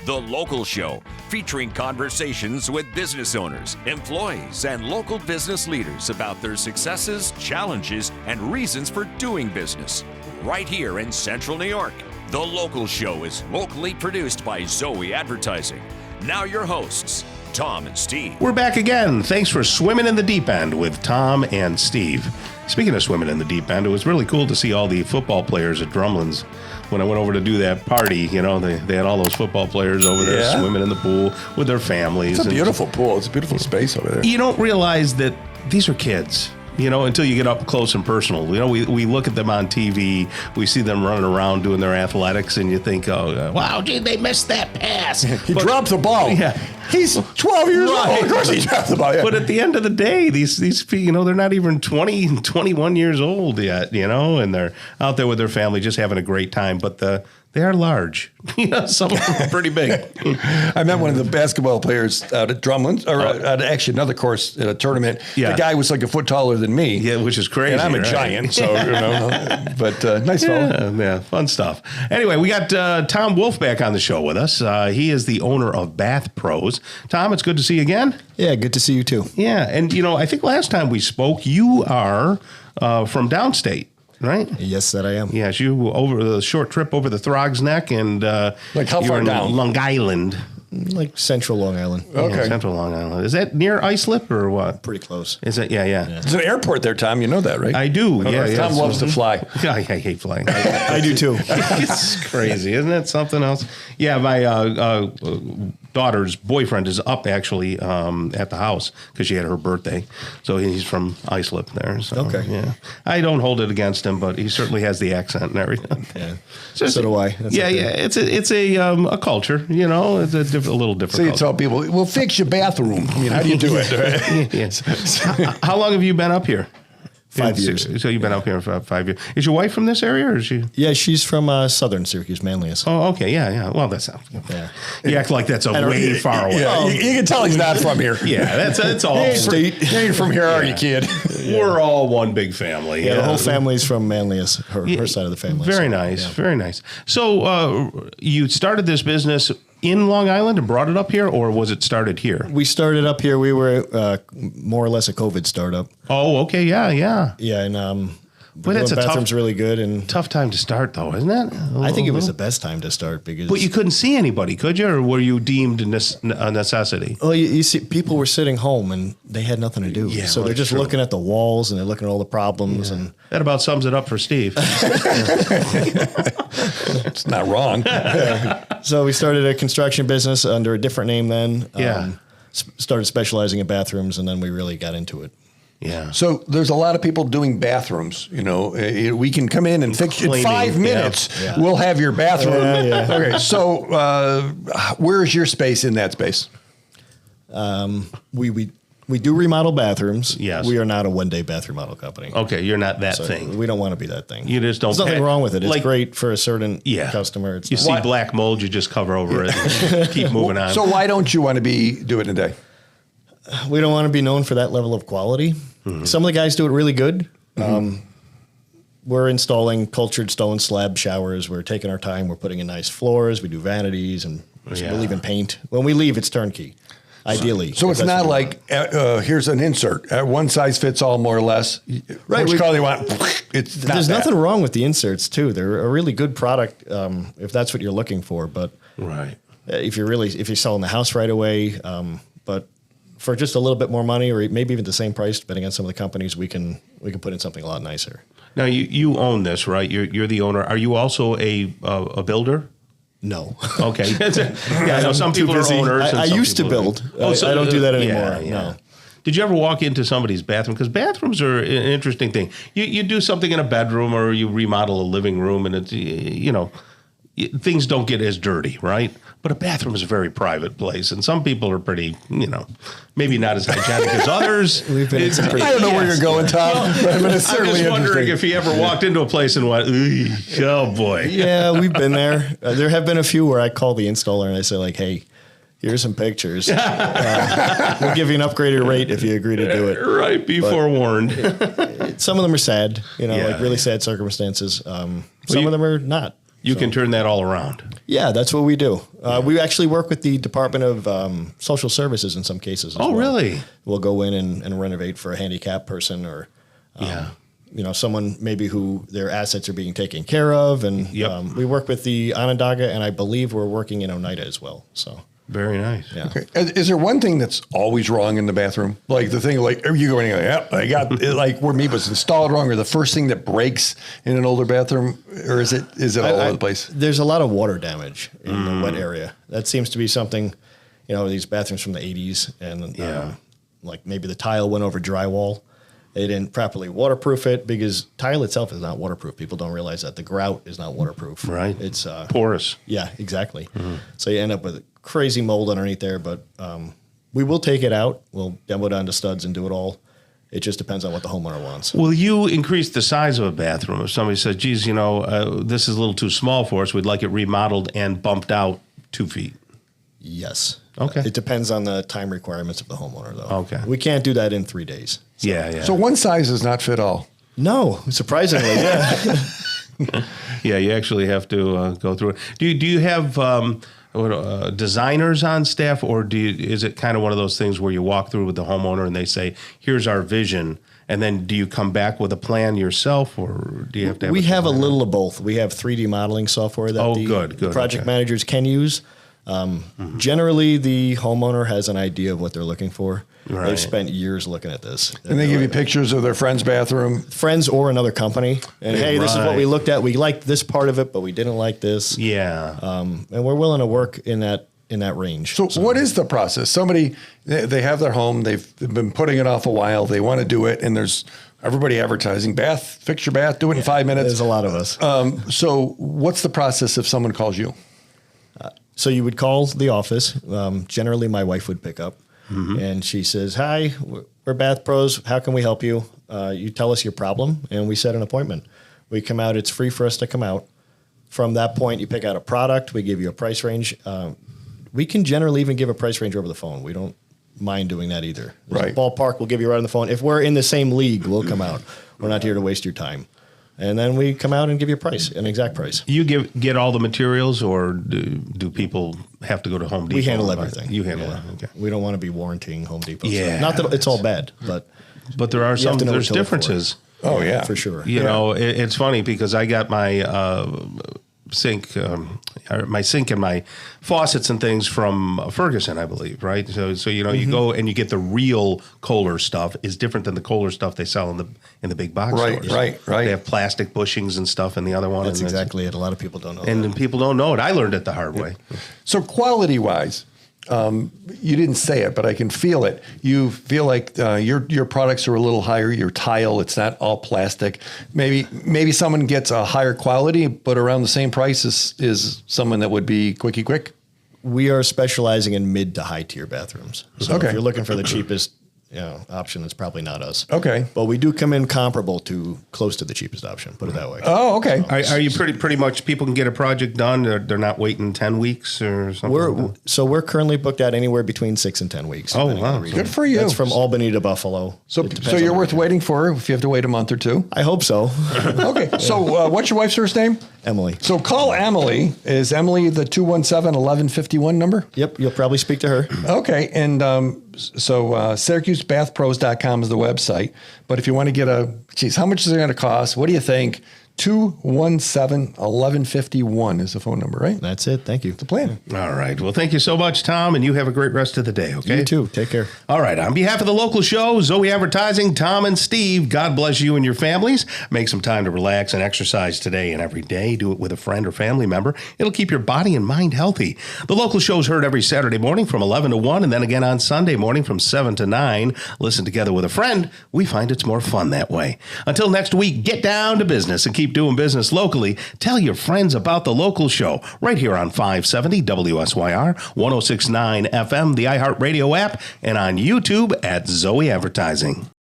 The Local Show, featuring conversations with business owners, employees, and local business leaders about their successes, challenges, and reasons for doing business. Right here in Central New York. The Local Show is locally produced by Zoey Advertising. Now your hosts, Tom and Steve. We're back again. Thanks for swimming in the deep end with Tom and Steve. Speaking of swimming in the deep end, it was really cool to see all the football players at Drumlin's. When I went over to do that party, you know, they had all those football players over there swimming in the pool with their families. It's a beautiful pool. It's a beautiful space over there. You don't realize that these are kids, you know, until you get up close and personal. You know, we look at them on TV, we see them running around doing their athletics, and you think, oh, wow, gee, they missed that pass. He dropped the ball. Yeah. He's 12 years old. Of course he dropped the ball. Yeah. But at the end of the day, these you know, they're not even 20, 21 years old yet, you know, and they're out there with their family just having a great time. But they are large. You know, some of them are pretty big. I met one of the basketball players out at Drumlin's, or at actually another course at a tournament. Yeah. The guy was like a foot taller than me. Yeah, which is crazy. And I'm a right? giant, so, you know. But nice fellow. Yeah, fun stuff. Anyway, we got Tom Wolff back on the show with us. He is the owner of Bath Pros. Tom, it's good to see you again. Yeah, good to see you too. Yeah, and, you know, I think last time we spoke, you are from downstate. Right? Yes, that I am. Yes, you over the short trip over the Throg's Neck and like how far down? Long Island. Like central Long Island. Okay. Yeah, central Long Island. Is that near Islip or what? Pretty close. Is it? Yeah. There's an airport there, Tom. You know that, right? I do. Yeah. Tom loves to fly. I hate flying. I do too. It's crazy, isn't it? Something else. Yeah, my daughter's boyfriend is up actually at the house because she had her birthday. So he's from Islip there. So, okay. Yeah. I don't hold it against him, but he certainly has the accent and everything. Yeah. So do I. That's yeah. It's a culture. You know, it's a little different. So you culture. tell people, we'll fix your bathroom. I mean, how do you do it? Right? Yes. How long have you been up here? 5 years. So you've been up here for 5 years. Is your wife from this area, or is she? Yeah, she's from southern Syracuse, Manlius. Oh, okay, yeah. Well, that's Yeah. You act like that's way far away. Yeah, you can tell he's not from here. Yeah, that's all. State. You ain't from here, are you, kid? We're all one big family. Yeah, the whole family's from Manlius, her side of the family. Very nice, very nice. So you started this business in Long Island and brought it up here, or was it started here? We started up here. We were more or less a COVID startup. Oh, okay, yeah. Yeah, and But it's a bathroom's really good, and tough time to start, though, isn't it? I think it was the best time to start because. But you couldn't see anybody, could you, or were you deemed a necessity? Well, you see, people were sitting home and they had nothing to do, Yeah, so well, they're just true. looking at the walls and they're looking at all the problems and. That about sums it up for Steve. It's not wrong. So we started a construction business under a different name then. Yeah. Started specializing in bathrooms, and then we really got into it. Yeah. So there's a lot of people doing bathrooms. You know, we can come in and fix in Cleaning, 5 minutes. yeah. We'll have your bathroom. Yeah. Okay. So where's your space in that space? We do remodel bathrooms. Yes. We are not a one-day bath remodel company. Okay, you're not that So thing. we don't want to be that thing. You just don't. There's nothing wrong with it. It's like- great for a certain Yeah. customer. It's You not- see black mold, you just cover over it and keep moving on. So why don't you want to do it in a day? We don't want to be known for that level of quality. Mm-hmm. Some of the guys do it really good. We're installing cultured stone slab showers. We're taking our time. We're putting in nice floors. We do vanities, and we leave in paint. When we leave, it's turnkey, ideally. So it's That's not what we like here's an insert, one size fits all, more or less. Right, Which we- color you want? It's not There's that. nothing wrong with the inserts, too. They're a really good product if that's what you're looking for. But Right. if you're selling the house right away, but for just a little bit more money, or maybe even the same price, depending on some of the companies, we can put in something a lot nicer. Now you own this, right? You're the owner. Are you also a builder? No. Okay. Yeah, I know some people are owners. and I some used to people build. are- I don't do that anymore. Yeah. No. Did you ever walk into somebody's bathroom? Because bathrooms are an interesting thing. You do something in a bedroom or you remodel a living room, and it's things don't get as dirty, right? But a bathroom is a very private place, and some people are pretty, maybe not as hygienic as others. We've been in some pretty- I don't know where you're going, Tom, but it's I'm certainly just wondering interesting. if you ever walked into a place and went, oh boy. Yeah, we've been there. There have been a few where I call the installer and I say, like, hey, here's some pictures. We'll give you an upgraded rate if you agree to do it. Right, be forewarned. Some of them are sad, Yeah. like really sad circumstances. Some of them are not. You can turn that all around. Yeah, that's what we do. We actually work with the Department of Social Services in some cases. As well. Really? We'll go in and renovate for a handicapped person or, someone maybe who their assets are being taken care of. And we work with the Onondaga, and I believe we're working in Oneida as well. So. Very nice. Yeah. Okay. Is there one thing that's always wrong in the bathroom? Like the thing, like you go in and go, I got like where maybe it's installed wrong, or the first thing that breaks in an older bathroom, or is it all over the place? There's a lot of water damage in the wet area. That seems to be something, these bathrooms from the 80s, and like maybe the tile went over drywall. They didn't properly waterproof it because tile itself is not waterproof. People don't realize that the grout is not waterproof. Right. It's porous. Yeah, exactly. Mm-hmm. So you end up with crazy mold underneath there, but we will take it out. We'll demo down to studs and do it all. It just depends on what the homeowner wants. Will you increase the size of a bathroom? If somebody says, geez, this is a little too small for us, we'd like it remodeled and bumped out 2 feet. Yes. Okay. It depends on the time requirements of the homeowner, though. Okay. We can't do that in 3 days. So. Yeah. So one size does not fit all. No, surprisingly, yeah. Yeah, you actually have to go through it. Do you have designers on staff, or is it kind of one of those things where you walk through with the homeowner and they say, here's our vision, and then do you come back with a plan yourself, or do you have to have We have a little of both. We have 3D modeling software that the project managers can use. Generally, the homeowner has an idea of what they're looking for. Right. They've spent years looking at this. And they give you pictures of their friend's bathroom. Friends or another company. And, hey, this is what we looked at. We liked this part of it, but we didn't like this. Yeah. And we're willing to work in that range. So what is the process? Somebody, they have their home. They've been putting it off a while. They want to do it. And there's everybody advertising, fix your bath, do it in 5 minutes. There's a lot of us. So what's the process if someone calls you? So you would call the office. Generally, my wife would pick up. Mm-hmm. And she says, hi, we're Bath Pros. How can we help you? You tell us your problem, and we set an appointment. We come out. It's free for us to come out. From that point, you pick out a product. We give you a price range. We can generally even give a price range over the phone. We don't mind doing that either. There's a ballpark, we'll give you right on the phone. If we're in the same league, we'll come out. We're not here to waste your time. And then we come out and give you a price, an exact price. You get all the materials, or do people have to go to Home Depot? We handle everything. You handle it. Okay. We don't want to be warranting Home Depot. Yeah. So not that it's all bad, but there are there's differences. Oh, yeah. For sure. You know, it's funny because I got my sink and my faucets and things from Ferguson, I believe, right? So you go and you get the real Kohler stuff is different than the Kohler stuff they sell in the big box stores. Right. They have plastic bushings and stuff in the other one. That's exactly it. A lot of people don't know and that. people don't know it. I learned it the hard way. So quality-wise, you didn't say it, but I can feel it. You feel like your products are a little higher. Your tile, it's not all plastic. Maybe someone gets a higher quality, but around the same price is someone that would be quick. We are specializing in mid to high tier bathrooms. So if you're looking for the cheapest option, it's probably not us. Okay. But we do come in comparable to close to the cheapest option, put it that way. Oh, okay. Are you pretty much people can get a project done? They're not waiting 10 weeks or something? We're currently booked out anywhere between 6 and 10 weeks. Oh, wow. Good for you. That's from Albany to Buffalo. So you're worth waiting for if you have to wait a month or two? I hope so. Okay. So what's your wife's first name? Emily. So call Emily. Is Emily the 217-1151 number? Yep. You'll probably speak to her. Okay. And so SyracuseBathPros.com is the website. But if you want to get how much is it going to cost? What do you think? 217-1151 is the phone number, right? That's it. Thank you. The plan. All right. Well, thank you so much, Tom, and you have a great rest of the day, okay? You too. Take care. All right. On behalf of the local show, Zoey Advertising, Tom and Steve, God bless you and your families. Make some time to relax and exercise today and every day. Do it with a friend or family member. It'll keep your body and mind healthy. The local show's heard every Saturday morning from 11 to 1 and then again on Sunday morning from 7 to 9. Listen together with a friend. We find it's more fun that way. Until next week, get down to business and keep doing business locally. Tell your friends about the local show right here on 570 WSYR, 106.9 FM, the iHeartRadio app, and on YouTube at Zoey Advertising.